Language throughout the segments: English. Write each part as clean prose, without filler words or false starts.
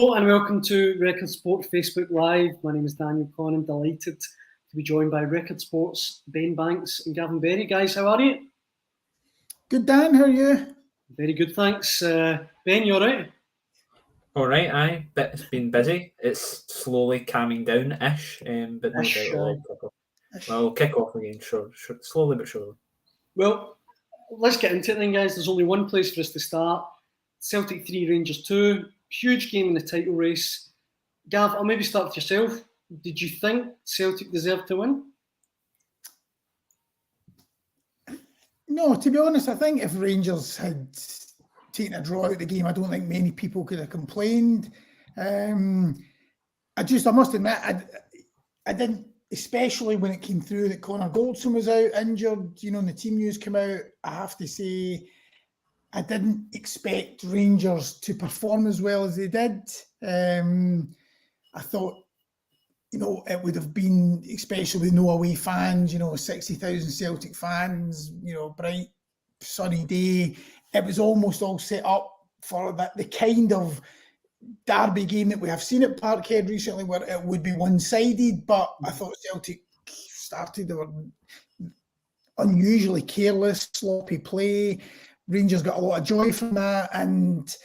Hello and welcome to Record Sport Facebook Live. My name is Daniel Conn. I'm delighted to be joined by Record Sport's Ben Banks and Gavin Berry. Guys, how are you? Good, Dan. How are you? Very good, thanks. Ben, you all right? All right, aye. It's been busy. It's slowly calming down-ish, but no doubt we'll kick off again, sure, slowly but surely. Well, let's get into it then, guys. There's only one place for us to start. Celtic 3, Rangers 2. Huge game in the title race. Gav, I'll maybe start with yourself. Did you think Celtic deserved to win? No, to be honest, I think if Rangers had taken a draw out of the game, I don't think many people could have complained. I must admit, I didn't, especially when it came through that Connor Goldson was out injured, and the team news came out. I have to say, I didn't expect Rangers to perform as well as they did. I thought, it would have been, especially with no away fans, 60,000 Celtic fans, bright, sunny day. It was almost all set up for the kind of derby game that we have seen at Parkhead recently, where it would be one-sided. But I thought Celtic started, they were unusually careless, sloppy play. Rangers got a lot of joy from that, and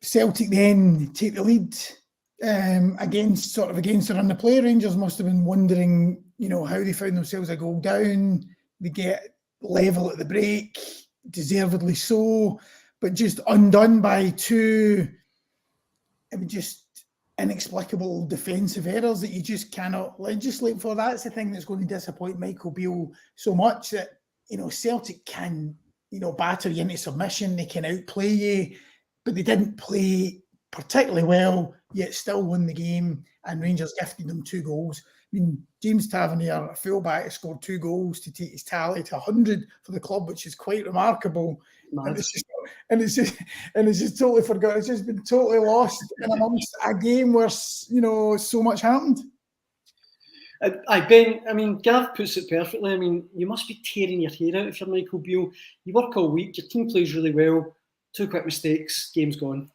Celtic then take the lead against the run of play. Rangers must have been wondering, how they found themselves a goal down. They get level at the break, deservedly so, but just undone by two just inexplicable defensive errors that you just cannot legislate for. That's the thing that's going to disappoint Michael Beale so much, that Celtic can batter you into submission, they can outplay you, but they didn't play particularly well, yet still won the game, and Rangers gifted them 2 goals. I mean, James Tavernier, a fullback, has scored 2 goals to take his tally to 100 for the club, which is quite remarkable. Nice. And it's just totally forgotten. It's just been totally lost in amongst a game where so much happened. Ben, I mean, Gav puts it perfectly. I mean, you must be tearing your hair out if you're Michael Beale. You work all week, your team plays really well, 2 quick mistakes, game's gone.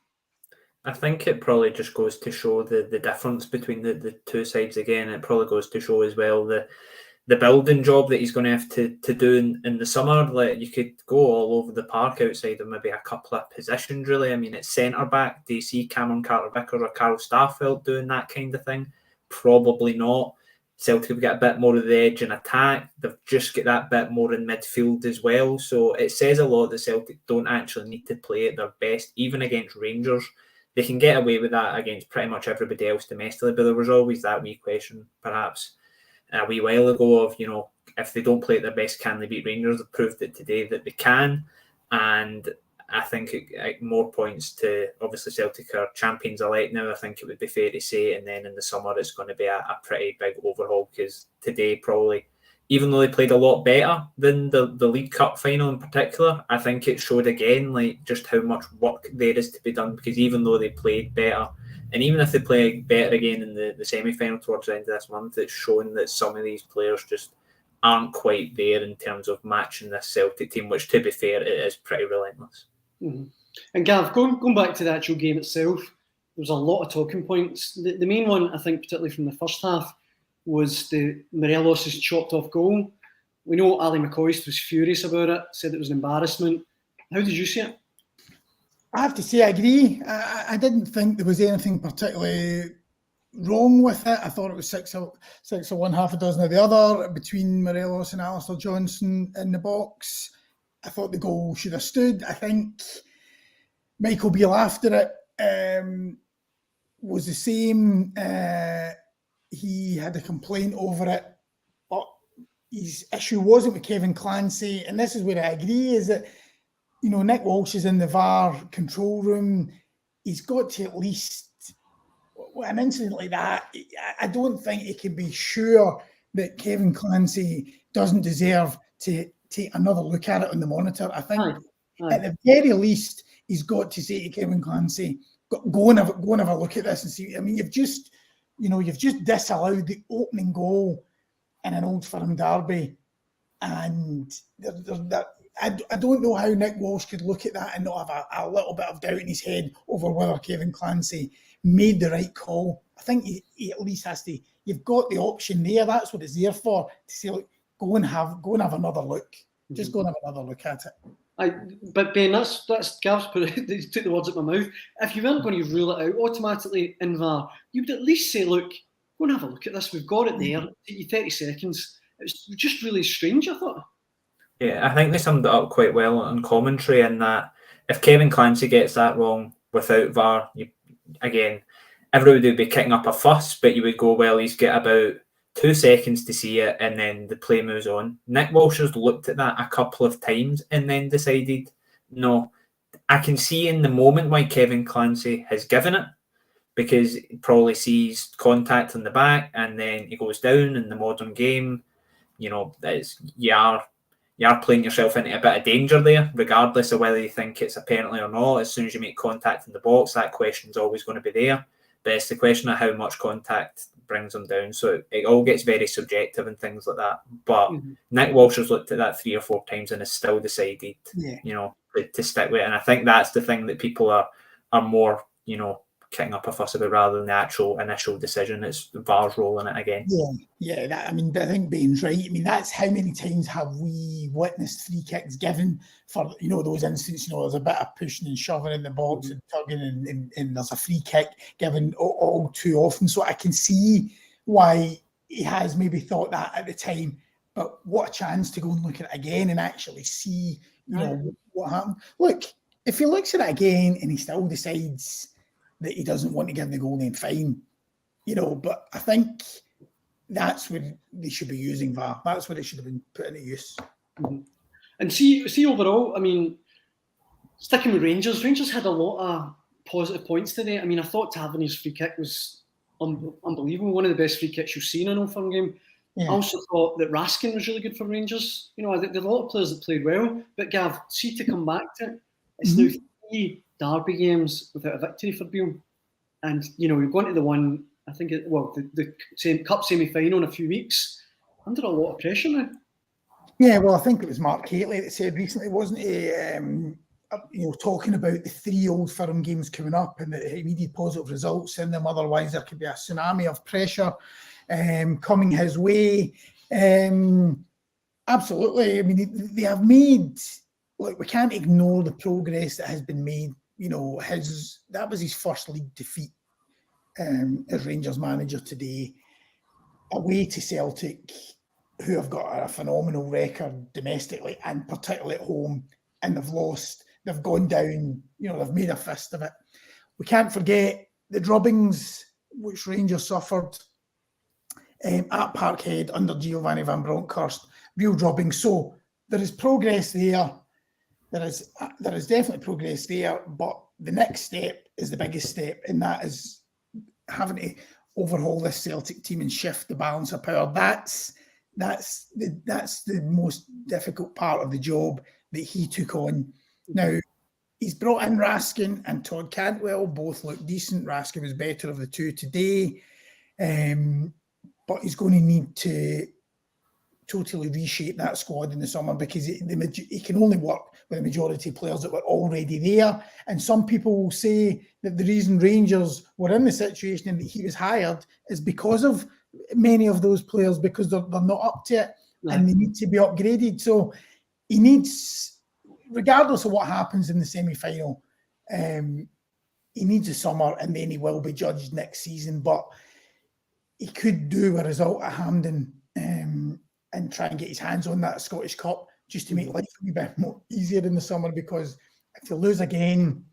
I think it probably just goes to show the difference between the two sides again. It probably goes to show as well the building job that he's going to have to do in the summer. Like, you could go all over the park outside of maybe a couple of positions, really. I mean, it's centre-back. Do you see Cameron Carter-Vickers or Carl Starfelt doing that kind of thing? Probably not. Celtic have got a bit more of the edge in attack. They've just got that bit more in midfield as well. So it says a lot that Celtic don't actually need to play at their best, even against Rangers. They can get away with that against pretty much everybody else domestically, but there was always that wee question, perhaps a wee while ago, of, if they don't play at their best, can they beat Rangers? They've proved it today that they can, and I think it more points to, obviously, Celtic are champions-elect now. I think it would be fair to say, and then in the summer it's going to be a pretty big overhaul, because today probably, even though they played a lot better than the League Cup final in particular, I think it showed again just how much work there is to be done, because even though they played better, and even if they play better again in the semi-final towards the end of this month, it's shown that some of these players just aren't quite there in terms of matching this Celtic team, which, to be fair, it is pretty relentless. Mm-hmm. And Gav, going back to the actual game itself, there was a lot of talking points. The main one, I think, particularly from the first half, was the Morelos' chopped off goal. We know Ali McCoist was furious about it, said it was an embarrassment. How did you see it? I have to say I agree. I didn't think there was anything particularly wrong with it. I thought it was 6 of one, half a dozen of the other, between Morelos and Alistair Johnson in the box. I thought the goal should have stood. I think Michael Beale, after it, was the same. He had a complaint over it, but his issue wasn't with Kevin Clancy, and this is where I agree, is that, Nick Walsh is in the VAR control room. He's got to at least, an incident like that, I don't think he can be sure that Kevin Clancy doesn't deserve to take another look at it on the monitor. I think at the very least, he's got to say to Kevin Clancy, go and have a look at this and see. I mean, you've just disallowed the opening goal in an Old Firm derby, And I don't know how Nick Walsh could look at that and not have a little bit of doubt in his head over whether Kevin Clancy made the right call. I think he at least has to. You've got the option there. That's what it's there for, to say, look, go and have another look. Just go and have another look at it. But Ben, that's Gav's he took the words out of my mouth. If you weren't going to rule it out automatically in VAR, you'd at least say, look, go and have a look at this. We've got it there. Take you 30 seconds. It's just really strange, I thought. Yeah, I think they summed it up quite well on commentary in that if Kevin Clancy gets that wrong without VAR, everybody would be kicking up a fuss, but you would go, well, he's got about 2 seconds to see it and then the play moves on. Nick Walsh has looked at that a couple of times and then decided, no, I can see in the moment why Kevin Clancy has given it, because he probably sees contact in the back and then he goes down in the modern game. You know, you are playing yourself into a bit of danger there, regardless of whether you think it's a penalty or not. As soon as you make contact in the box, that question's always going to be there. But it's the question of how much contact brings them down. So it all gets very subjective and things like that. But Nick Walsh has looked at that 3 or 4 times and has still decided, to stick with it. And I think that's the thing that people are more, kicking up a fuss about rather than the actual initial decision. It's VAR's role in it again. I think Bain's right. I mean, that's how many times have we witnessed free kicks given for, those instances, there's a bit of pushing and shoving in the box and tugging and there's a free kick given all too often. So I can see why he has maybe thought that at the time, but what a chance to go and look at it again and actually see, what happened. Look, if he looks at it again and he still decides that he doesn't want to give the goal, then fine. But I think that's when they should be using VAR. That's what it should have been put into use. And see overall, I mean, sticking with Rangers had a lot of positive points today. I mean, I thought Tavernier's free kick was unbelievable. One of the best free kicks you've seen in Old Firm game. Yeah. I also thought that Raskin was really good for Rangers. There are a lot of players that played well. But Gav, see, to come back to it, it's now 3 derby games without a victory for Beale. And, we've gone to the one, I think, the same cup semi-final in a few weeks, under a lot of pressure now. Yeah, well, I think it was Mark Haitley that said recently, wasn't he, talking about the 3 Old Firm games coming up and that he needed positive results in them, otherwise there could be a tsunami of pressure coming his way. Absolutely. I mean, they have made, look, we can't ignore the progress that has been made. That was his first league defeat as Rangers manager today, away to Celtic, who have got a phenomenal record domestically and particularly at home, and they've gone down, they've made a fist of it. We can't forget the drubbings which Rangers suffered at Parkhead under Giovanni van Bronckhorst, real drubbing. So there is progress there. There is definitely progress there, but the next step is the biggest step, and that is having to overhaul this Celtic team and shift the balance of power. That's the most difficult part of the job that he took on. Now, he's brought in Raskin and Todd Cantwell, both look decent. Raskin was better of the two today, but he's going to need to totally reshape that squad in the summer, because he can only work with the majority of players that were already there. And some people will say that the reason Rangers were in the situation and that he was hired is because of many of those players, because they're not up to it and they need to be upgraded. So he needs, regardless of what happens in the semi-final, he needs a summer and then he will be judged next season. But he could do a result at Hampden and try and get his hands on that Scottish Cup just to make life a wee bit more easier in the summer, because if they lose again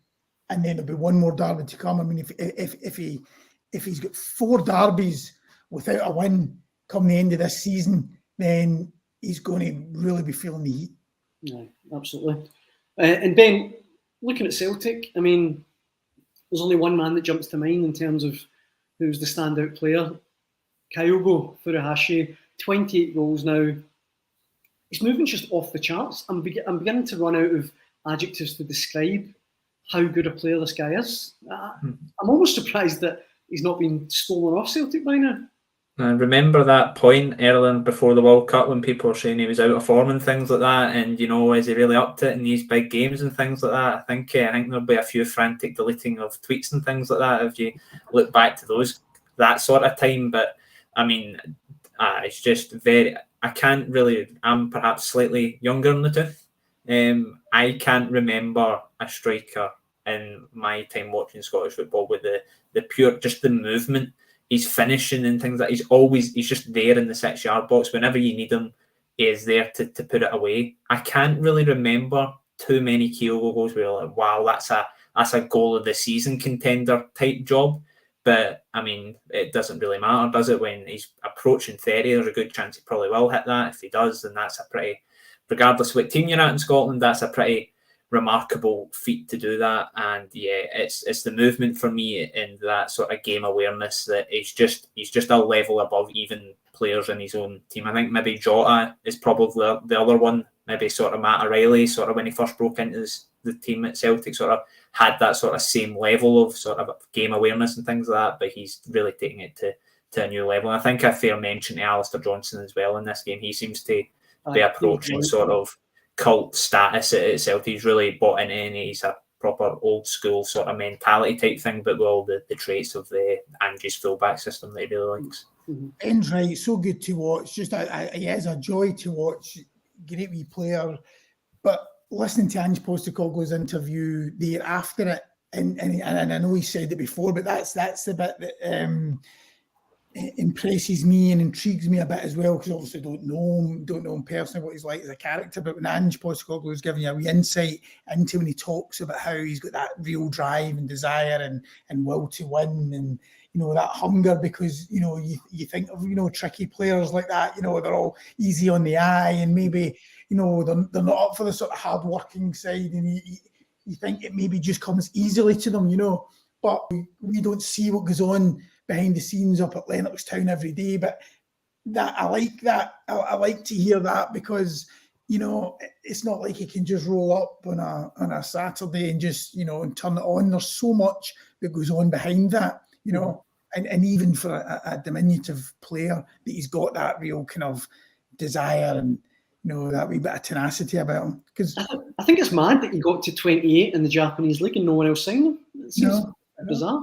and then there'll be one more derby to come, I mean, if he's got 4 derbies without a win come the end of this season, then he's going to really be feeling the heat. Yeah, absolutely. And Ben, looking at Celtic, I mean, there's only one man that jumps to mind in terms of who's the standout player. Kyogo Furuhashi, 28 goals now. He's moving just off the charts. I'm beginning to run out of adjectives to describe how good a player this guy is. I'm almost surprised that he's not been stolen off Celtic by now. I remember that point earlier before the World Cup when people were saying he was out of form and things like that, and is he really up to it in these big games and things like that? I think there'll be a few frantic deleting of tweets and things like that if you look back to that sort of time. But I mean, it's just very. I can't really. I'm perhaps slightly younger than the two. I can't remember a striker in my time watching Scottish football with the pure just the movement. He's finishing and things like he's just there in the 6-yard box. Whenever you need him, he is there to put it away. I can't really remember too many Kyogo goals where you're like, wow, that's a goal of the season contender type job. But I mean, it doesn't really matter, does it? When he's approaching 30, there's a good chance he probably will hit that. If he does, then that's a pretty, regardless of what team you're at in Scotland, that's a pretty remarkable feat to do that. And yeah, it's the movement for me and that sort of game awareness that he's just a level above even players in his own team. I think maybe Jota is probably the other one, maybe sort of Matt O'Reilly, sort of when he first broke into the team at Celtic, sort of had that sort of same level of sort of game awareness and things like that, but he's really taking it to a new level. And I think a fair mention to Alistair Johnson as well in this game. He seems to be approaching sort of cult status at Celtic. He's really bought into it, and he's a proper old school sort of mentality type thing, but with all the traits of the Angie's fullback system that he really likes. Ben's right, so good to watch. Just he is a joy to watch. Great wee player. But listening to Ange Postecoglou's interview there after it, and I know he said it before, but that's the bit that impresses me and intrigues me a bit as well, because obviously don't know him personally, what he's like as a character. But when Ange Postecoglou is giving you a wee insight into when he talks about how he's got that real drive and desire and will to win, and that hunger, because you think of tricky players like that, they're all easy on the eye, and maybe they're not up for the sort of hard working side, and you think it maybe just comes easily to them, but we don't see what goes on behind the scenes up at Lennoxtown every day. But that I like that. I like to hear that, because it's not like you can just roll up on a Saturday and just and turn it on. There's so much that goes on behind that, and even for a diminutive player, that he's got that real kind of desire and that wee bit of tenacity about him. Because I think it's mad that he got to 28 in the Japanese league and no one else signed him. It seems bizarre.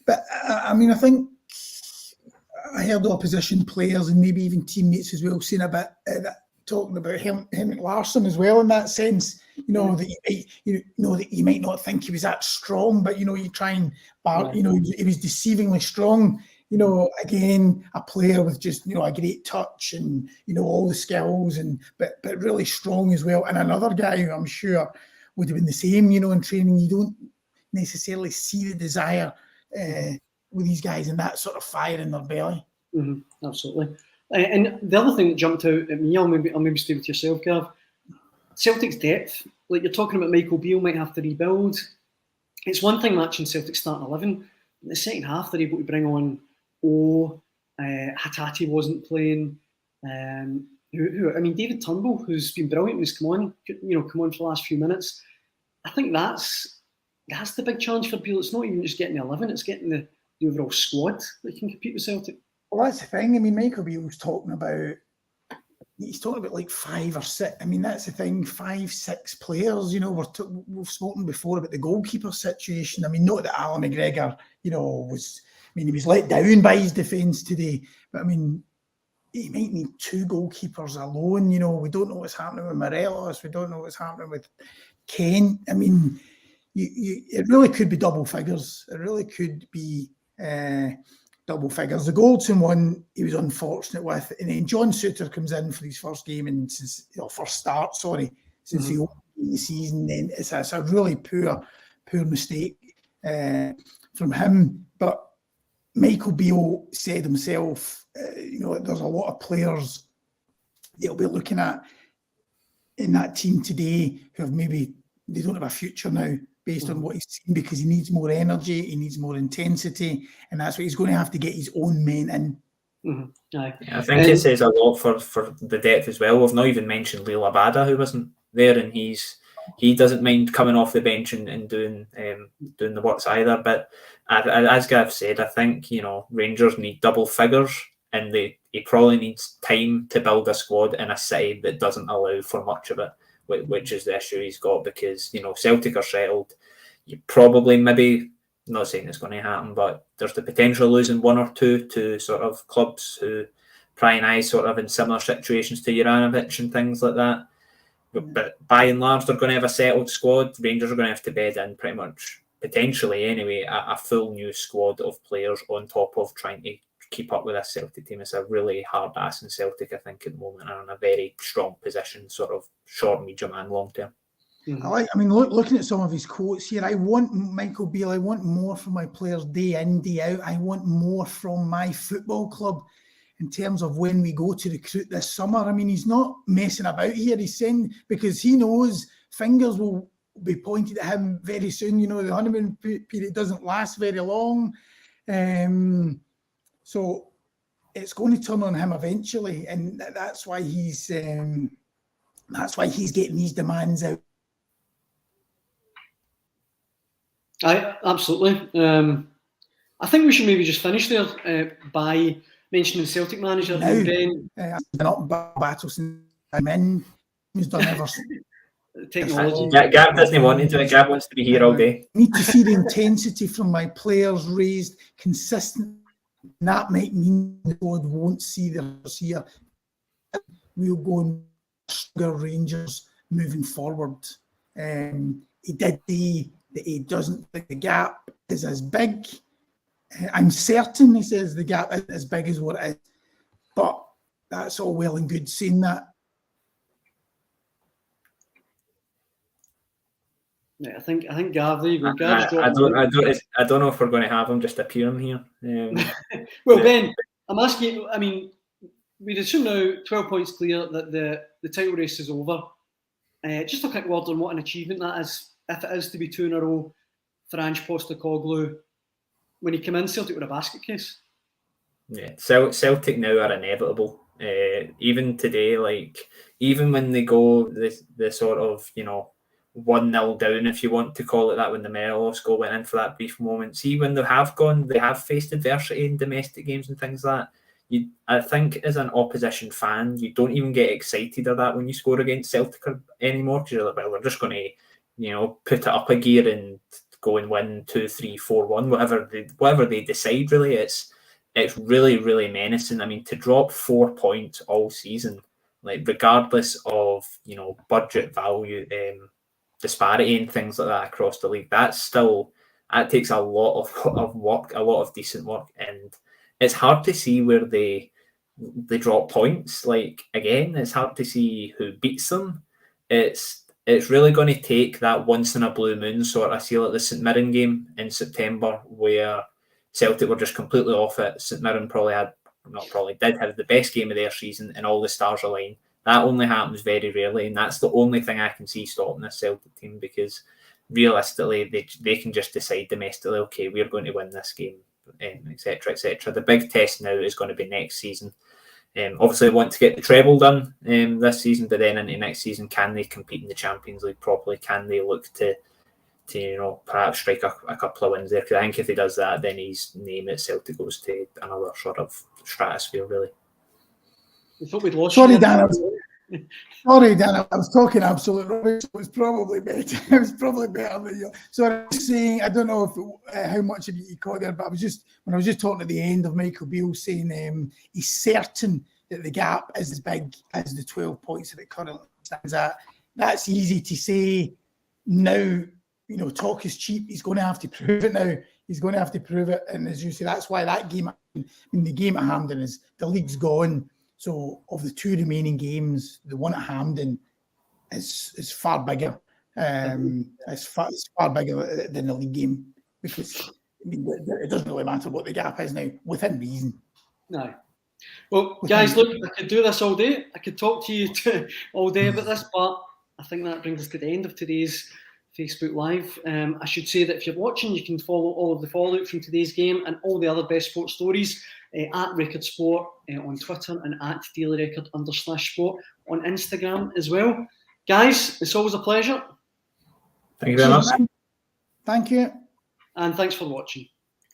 But I mean, I think I heard opposition players and maybe even teammates as well saying a bit talking about Henrik Larsson as well, in that sense. That you might not think he was that strong, but you try and he was deceivingly strong. Again, a player with just a great touch and all the skills, but really strong as well. And another guy who I'm sure would have been the same. In training, you don't necessarily see the desire with these guys and that sort of fire in their belly. Mm-hmm, absolutely. And the other thing that jumped out at me, I'll maybe stay with yourself, Gav. Celtic's depth. Like you're talking about, Michael Beale might have to rebuild. It's one thing matching Celtic starting 11. In the second half, they're able to bring on Hatate wasn't playing. David Turnbull, who's been brilliant when he's come on for the last few minutes. I think that's the big challenge for Beale. It's not even just getting the 11; it's getting the overall squad that can compete with Celtic. Well, that's the thing. I mean, Michael Beale's talking about like 5 or 6. I mean, that's the thing. 5, 6 players. We've spoken before about the goalkeeper situation. I mean, not that Alan McGregor, he was let down by his defence today, but I mean, he might need 2 goalkeepers alone. We don't know what's happening with Morelos. We don't know what's happening with Kane. I mean, it really could be double figures. It really could be double figures. The Goldson one, he was unfortunate with, and then John Suter comes in for his first game and since the opening of the season. Then it's a really poor mistake from him. But Michael Beale said himself, there's a lot of players he'll be looking at in that team today who have maybe they don't have a future now based on what he's seen, because he needs more energy, he needs more intensity, and that's what he's going to have to get his own men in. Mm-hmm. I think it says a lot for the depth as well. We've not even mentioned Leo Labada, who wasn't there, and he doesn't mind coming off the bench and doing the works either. But as Gav said, I think Rangers need double figures and he probably needs time to build a squad in a city that doesn't allow for much of it, which is the issue he's got, because Celtic are settled. You probably, maybe, not saying it's going to happen, but there's the potential of losing one or two to sort of clubs who pry and eye sort of in similar situations to Juranovic and things like that. But by and large, they're going to have a settled squad. Rangers are going to have to bed in pretty much, potentially anyway, a full new squad of players on top of trying to keep up with this Celtic team. It's a really hard ass in Celtic, I think, at the moment, and in a very strong position, sort of short, medium, and long term. Looking at some of his quotes here, I want Michael Beale, I want more from my players day in, day out. I want more from my football club in terms of when we go to recruit this summer. I mean, he's not messing about here. He's saying, because he knows fingers will be pointed at him very soon. The honeymoon period doesn't last very long. So it's going to turn on him eventually. And that's why he's getting these demands out. Absolutely. I think we should maybe just finish there by mentioning Celtic manager Ben. Not battle since I'm in. He's done ever. Technology. Gav doesn't want into it. Gav wants to be here all day. Need to see the intensity from my players raised consistently. That might mean the squad won't see this here. We'll go and stronger Rangers moving forward. He did say that he doesn't think the gap is as big. I'm certain, he says, the gap isn't as big as what it is. But that's all well and good saying that. Yeah, I think Gav, there you go. I don't know if we're going to have him just appearing here. Well, Ben, I'm asking you, I mean, we'd assume now 12 points clear that the title race is over. Just a quick word on what an achievement that is, if it is to be 2 in a row for Ange Postecoglou. When he came in, Celtic were a basket case. Yeah, Celtic now are inevitable. Even today, even when they go the sort of 1-0 down, if you want to call it that, when the Morelos goal went in for that brief moment. See, when they have faced adversity in domestic games and things like that. I think as an opposition fan, you don't even get excited at that when you score against Celtic anymore, because you're like, well, we're just going to, put it up a gear and go and win 2-3, 4-1, whatever they decide. Really, it's really, really menacing. I mean, to drop 4 points all season, regardless of budget value, disparity and things like that across the league, that takes a lot of work, a lot of decent work, and it's hard to see where they drop points. Again, it's hard to see who beats them. It's really going to take that once in a blue moon sort of, see, like the St Mirren game in September, where Celtic were just completely off it. St Mirren did have the best game of their season, and all the stars align. That only happens very rarely, and that's the only thing I can see stopping this Celtic team, because realistically, they can just decide domestically, okay, we're going to win this game, etc., etc. The big test now is going to be next season. Obviously, they want to get the treble done this season, but then into next season, can they compete in the Champions League properly? Can they look to perhaps strike a couple of wins there? Because I think if he does that, then his name at Celtic goes to another sort of stratosphere, really. We thought we'd lost. Sorry, Dan. I was talking absolute rubbish. It was probably better. It was probably better than you. So I was saying, I don't know how much of you caught there, but when I was just talking at the end of Michael Beale saying he's certain that the gap is as big as the 12 points that it currently stands at. That's easy to say now. Talk is cheap. He's going to have to prove it now. He's going to have to prove it. And as you say, that's why that game, the game at Hampden, is the league's gone. So of the 2 remaining games, the one at Hampden is far bigger. It's far bigger than the league game, because it doesn't really matter what the gap is now, within reason. No. Well, guys, look, I could do this all day. I could talk to you all day about this, but I think that brings us to the end of today's Facebook Live. I should say that if you're watching, you can follow all of the fallout from today's game and all the other best sports stories at Record Sport on Twitter and at dailyrecord_sport on Instagram as well. Guys, it's always a pleasure. Thank you very much. Thank you. And thanks for watching.